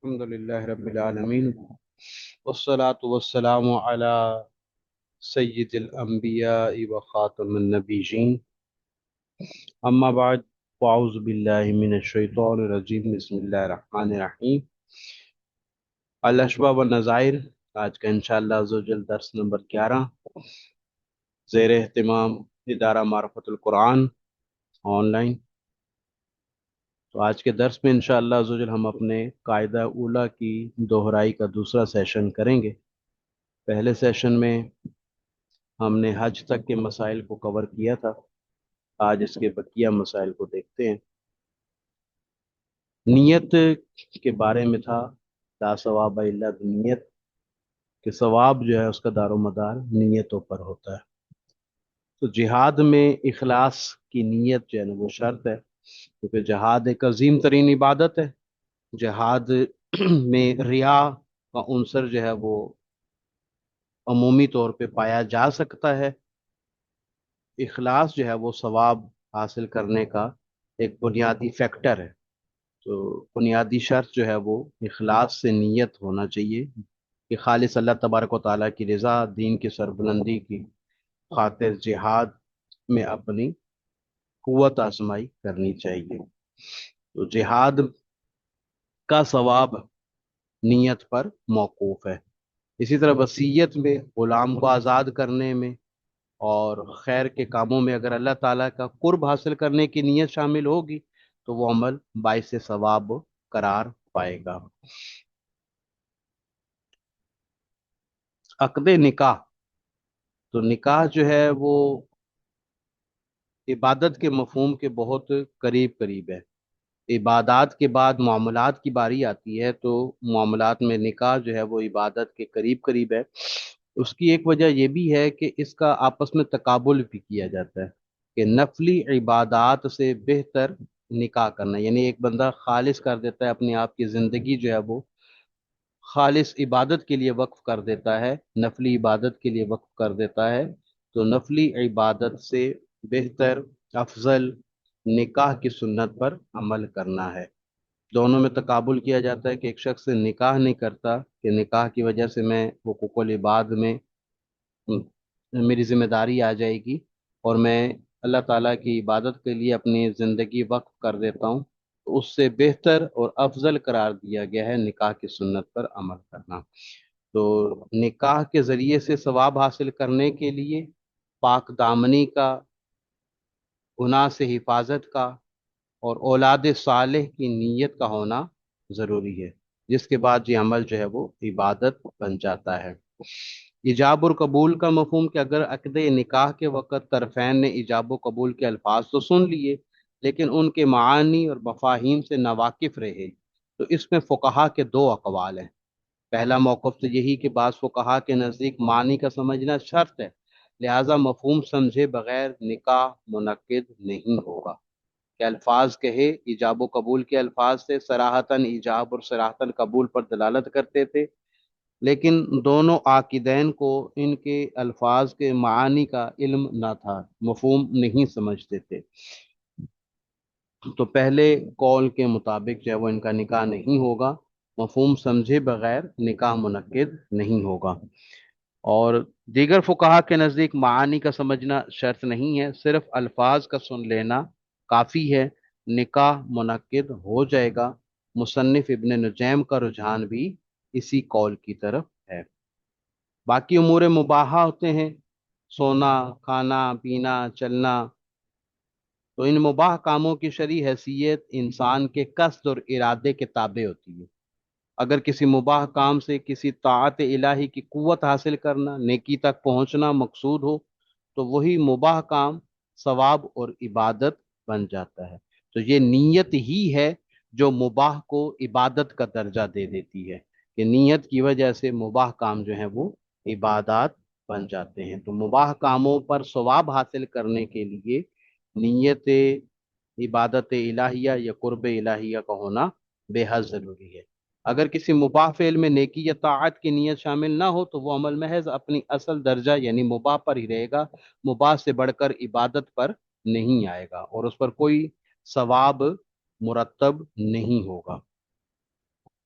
الحمد لله رب العالمين والصلاة والسلام على سيد الأنبياء وخاتم النبيين أما بعد فأعوذ بالله من الشيطان الرجيم بسم الله الرحمن الرحيم الأشباه والنظائر آج کا انشاءاللہ عزوجل درس نمبر 11 زیر اہتمام ادارہ معرفت القرآن آن لائن۔ تو آج کے درس میں انشاءاللہ عزوجل ہم اپنے قاعدہ اولیٰ کی دہرائی کا دوسرا سیشن کریں گے۔ پہلے سیشن میں ہم نے حج تک کے مسائل کو کور کیا تھا، آج اس کے بقیہ مسائل کو دیکھتے ہیں۔ نیت کے بارے میں تھا لا ثواب الا بالنیت، کہ ثواب جو ہے اس کا دار و مدار نیتوں پر ہوتا ہے۔ تو جہاد میں اخلاص کی نیت جو ہے نا وہ شرط ہے، کیونکہ جہاد ایک عظیم ترین عبادت ہے۔ جہاد میں ریا کا عنصر جو ہے وہ عمومی طور پہ پایا جا سکتا ہے۔ اخلاص جو ہے وہ ثواب حاصل کرنے کا ایک بنیادی فیکٹر ہے۔ تو بنیادی شرط جو ہے وہ اخلاص سے نیت ہونا چاہیے کہ خالص اللہ تبارک و تعالیٰ کی رضا، دین کی سربلندی کی خاطر جہاد میں اپنی قوت آزمائی کرنی چاہیے۔ تو جہاد کا ثواب نیت پر موقوف ہے۔ اسی طرح وصیت میں، غلام کو آزاد کرنے میں اور خیر کے کاموں میں اگر اللہ تعالیٰ کا قرب حاصل کرنے کی نیت شامل ہوگی تو وہ عمل باعث ثواب قرار پائے گا۔ عقد نکاح، تو نکاح جو ہے وہ عبادت کے مفہوم کے بہت قریب قریب ہے۔ عبادات کے بعد معاملات کی باری آتی ہے تو معاملات میں نکاح جو ہے وہ عبادت کے قریب قریب ہے۔ اس کی ایک وجہ یہ بھی ہے کہ اس کا آپس میں تقابل بھی کیا جاتا ہے کہ نفلی عبادات سے بہتر نکاح کرنا، یعنی ایک بندہ خالص کر دیتا ہے اپنی آپ کی زندگی جو ہے وہ خالص عبادت کے لیے وقف کر دیتا ہے، نفلی عبادت کے لیے وقف کر دیتا ہے، تو نفلی عبادت سے بہتر، افضل نکاح کی سنت پر عمل کرنا ہے۔ دونوں میں تقابل کیا جاتا ہے کہ ایک شخص سے نکاح نہیں کرتا کہ نکاح کی وجہ سے میں حقوق العباد میں میری ذمہ داری آ جائے گی اور میں اللہ تعالیٰ کی عبادت کے لیے اپنی زندگی وقف کر دیتا ہوں، تو اس سے بہتر اور افضل قرار دیا گیا ہے نکاح کی سنت پر عمل کرنا۔ تو نکاح کے ذریعے سے ثواب حاصل کرنے کے لیے پاک دامنی کا، گناہ سے حفاظت کا اور اولاد صالح کی نیت کا ہونا ضروری ہے، جس کے بعد یہ عمل جو ہے وہ عبادت بن جاتا ہے۔ ایجاب اور قبول کا مفہوم، کہ اگر عقد نکاح کے وقت طرفین نے ایجاب و قبول کے الفاظ تو سن لیے لیکن ان کے معانی اور مفاہیم سے ناواقف رہے، تو اس میں فقہا کے دو اقوال ہیں۔ پہلا موقف تو یہی کہ بعض فقہا کے نزدیک معنی کا سمجھنا شرط ہے، لہذا مفہوم سمجھے بغیر نکاح منعقد نہیں ہوگا۔ کہ الفاظ کہے ایجاب و قبول کے الفاظ سے صراحتاً ایجاب اور صراحتاً قبول پر دلالت کرتے تھے، لیکن دونوں عاقدین کو ان کے الفاظ کے معانی کا علم نہ تھا، مفہوم نہیں سمجھتے تھے، تو پہلے قول کے مطابق جو ہے وہ ان کا نکاح نہیں ہوگا، مفہوم سمجھے بغیر نکاح منعقد نہیں ہوگا۔ اور دیگر فقہا کے نزدیک معانی کا سمجھنا شرط نہیں ہے، صرف الفاظ کا سن لینا کافی ہے، نکاح منعقد ہو جائے گا۔ مصنف ابن نجیم کا رجحان بھی اسی قول کی طرف ہے۔ باقی امور مباحہ ہوتے ہیں، سونا، کھانا، پینا، چلنا، تو ان مباح کاموں کی شرعی حیثیت انسان کے قصد اور ارادے کے تابع ہوتی ہے۔ اگر کسی مباح کام سے کسی طاعت الہی کی قوت حاصل کرنا، نیکی تک پہنچنا مقصود ہو تو وہی مباح کام ثواب اور عبادت بن جاتا ہے۔ تو یہ نیت ہی ہے جو مباح کو عبادت کا درجہ دے دیتی ہے، کہ نیت کی وجہ سے مباح کام جو ہیں وہ عبادات بن جاتے ہیں۔ تو مباح کاموں پر ثواب حاصل کرنے کے لیے نیت عبادت الہیہ یا قرب الہیہ کا ہونا بے حد ضروری ہے۔ اگر کسی مباح فعل میں نیکی یا طاعت کی نیت شامل نہ ہو تو وہ عمل محض اپنی اصل درجہ یعنی مباح پر ہی رہے گا، مباح سے بڑھ کر عبادت پر نہیں آئے گا اور اس پر کوئی ثواب مرتب نہیں ہوگا۔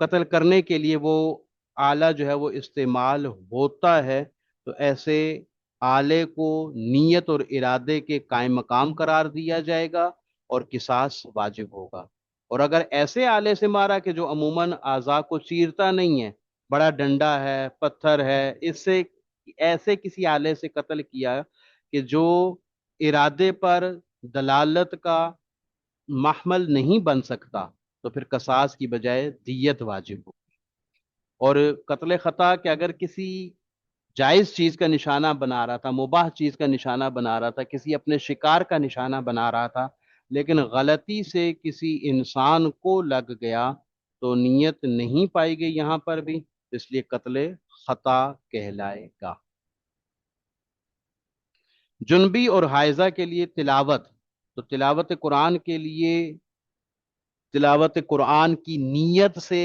قتل کرنے کے لیے وہ آلہ جو ہے وہ استعمال ہوتا ہے، تو ایسے آلے کو نیت اور ارادے کے قائم مقام قرار دیا جائے گا اور قصاص واجب ہوگا۔ اور اگر ایسے آلے سے مارا کہ جو عموماً اعضاء کو چیرتا نہیں ہے، بڑا ڈنڈا ہے، پتھر ہے، اس سے ایسے کسی آلے سے قتل کیا کہ جو ارادے پر دلالت کا محمل نہیں بن سکتا، تو پھر قصاص کی بجائے دیت واجب ہو۔ اور قتل خطا کہ اگر کسی جائز چیز کا نشانہ بنا رہا تھا، مباح چیز کا نشانہ بنا رہا تھا، کسی اپنے شکار کا نشانہ بنا رہا تھا، لیکن غلطی سے کسی انسان کو لگ گیا، تو نیت نہیں پائی گئی یہاں پر بھی، اس لیے قتل خطا کہلائے گا۔ جنبی اور حائضہ کے لیے تلاوت، تو تلاوت قرآن کے لیے تلاوت قرآن کی نیت سے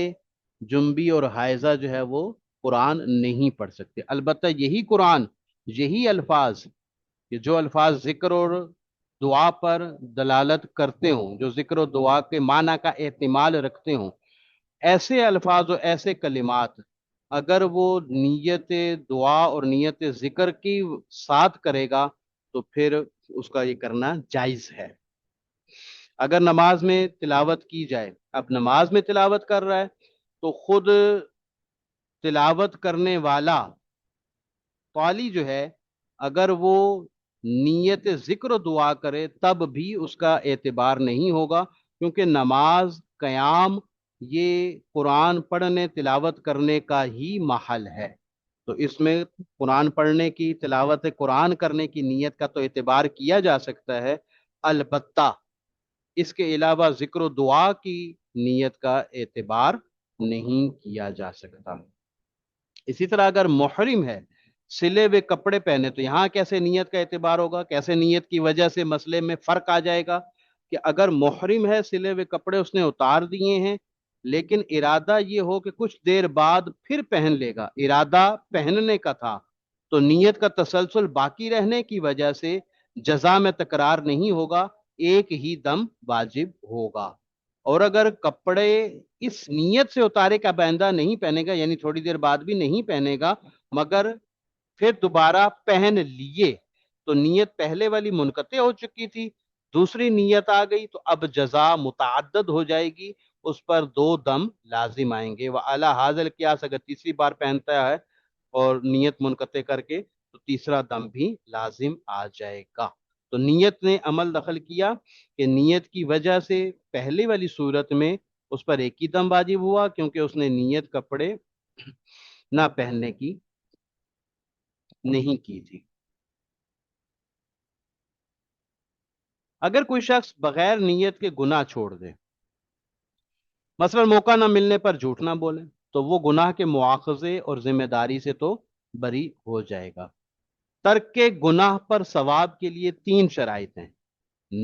جنبی اور حائضہ جو ہے وہ قرآن نہیں پڑھ سکتے۔ البتہ یہی قرآن، یہی الفاظ کہ جو الفاظ ذکر اور دعا پر دلالت کرتے ہوں، جو ذکر و دعا کے معنی کا احتمال رکھتے ہوں، ایسے الفاظ اور ایسے کلمات اگر وہ نیت دعا اور نیت ذکر کی ساتھ کرے گا تو پھر اس کا یہ کرنا جائز ہے۔ اگر نماز میں تلاوت کی جائے، اب نماز میں تلاوت کر رہا ہے تو خود تلاوت کرنے والا قالی جو ہے، اگر وہ نیت ذکر و دعا کرے تب بھی اس کا اعتبار نہیں ہوگا، کیونکہ نماز، قیام، یہ قرآن پڑھنے تلاوت کرنے کا ہی محل ہے، تو اس میں قرآن پڑھنے کی، تلاوت قرآن کرنے کی نیت کا تو اعتبار کیا جا سکتا ہے، البتہ اس کے علاوہ ذکر و دعا کی نیت کا اعتبار نہیں کیا جا سکتا۔ اسی طرح اگر محرم ہے، سلے ہوئے کپڑے پہنے، تو یہاں کیسے نیت کا اعتبار ہوگا، کیسے نیت کی وجہ سے مسئلے میں فرق آ جائے گا کہ اگر محرم ہے، سلے ہوئے کپڑے اس نے اتار دیے ہیں، لیکن ارادہ یہ ہو کہ کچھ دیر بعد پھر پہن لے گا، ارادہ پہننے کا تھا، تو نیت کا تسلسل باقی رہنے کی وجہ سے جزا میں تکرار نہیں ہوگا، ایک ہی دم واجب ہوگا۔ اور اگر کپڑے اس نیت سے اتارے کا بندہ نہیں پہنے گا، یعنی تھوڑی دیر بعد بھی نہیں پہنے گا، مگر پھر دوبارہ پہن لیے، تو نیت پہلے والی منقطع ہو چکی تھی، دوسری نیت آ گئی، تو اب جزا متعدد ہو جائے گی، اس پر دو دم لازم آئیں گے۔ وَعَلَى هَذَا الْقِيَاسِ، اگر تیسری بار پہنتا ہے اور نیت منقطع کر کے، تو تیسرا دم بھی لازم آ جائے گا۔ تو نیت نے عمل دخل کیا کہ نیت کی وجہ سے پہلے والی صورت میں اس پر ایک ہی دم واجب ہوا، کیونکہ اس نے نیت کپڑے نہ پہننے کی نہیں کی تھی۔ اگر کوئی شخص بغیر نیت کے گناہ چھوڑ دے، مثلا موقع نہ ملنے پر جھوٹ نہ بولے، تو وہ گناہ کے مواخذے اور ذمہ داری سے تو بری ہو جائے گا۔ ترک کے گناہ پر ثواب کے لیے تین شرائط ہیں: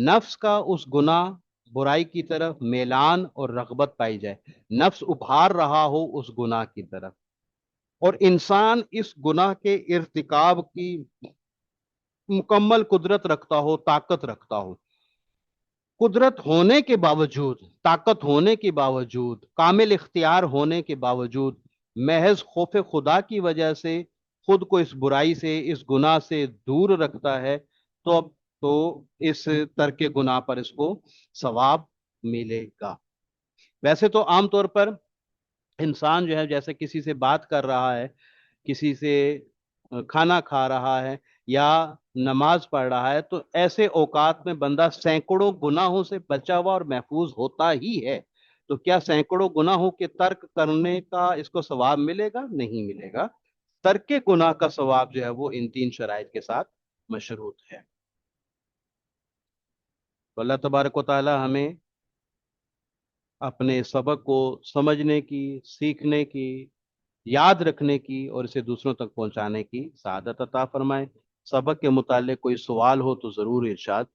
نفس کا اس گناہ برائی کی طرف میلان اور رغبت پائی جائے، نفس ابھار رہا ہو اس گناہ کی طرف، اور انسان اس گناہ کے ارتکاب کی مکمل قدرت رکھتا ہو، طاقت رکھتا ہو، قدرت ہونے کے باوجود، طاقت ہونے کے باوجود، کامل اختیار ہونے کے باوجود، محض خوف خدا کی وجہ سے خود کو اس برائی سے، اس گناہ سے دور رکھتا ہے، تو اب تو اس ترک گناہ پر اس کو ثواب ملے گا۔ ویسے تو عام طور پر انسان جو ہے، جیسے کسی سے بات کر رہا ہے، کسی سے کھانا کھا رہا ہے یا نماز پڑھ رہا ہے، تو ایسے اوقات میں بندہ سینکڑوں گناہوں سے بچا ہوا اور محفوظ ہوتا ہی ہے، تو کیا سینکڑوں گناہوں کے ترک کرنے کا اس کو ثواب ملے گا؟ نہیں ملے گا۔ ترک گناہ کا ثواب جو ہے وہ ان تین شرائط کے ساتھ مشروط ہے۔ تو اللہ تبارک و تعالی ہمیں اپنے سبق کو سمجھنے کی، سیکھنے کی، یاد رکھنے کی اور اسے دوسروں تک پہنچانے کی سعادت عطا فرمائے۔ سبق کے متعلق کوئی سوال ہو تو ضرور ارشاد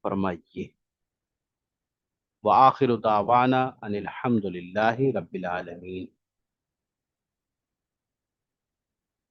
فرمائیے۔ وآخر دعوانا ان الحمد للہ رب العالمین۔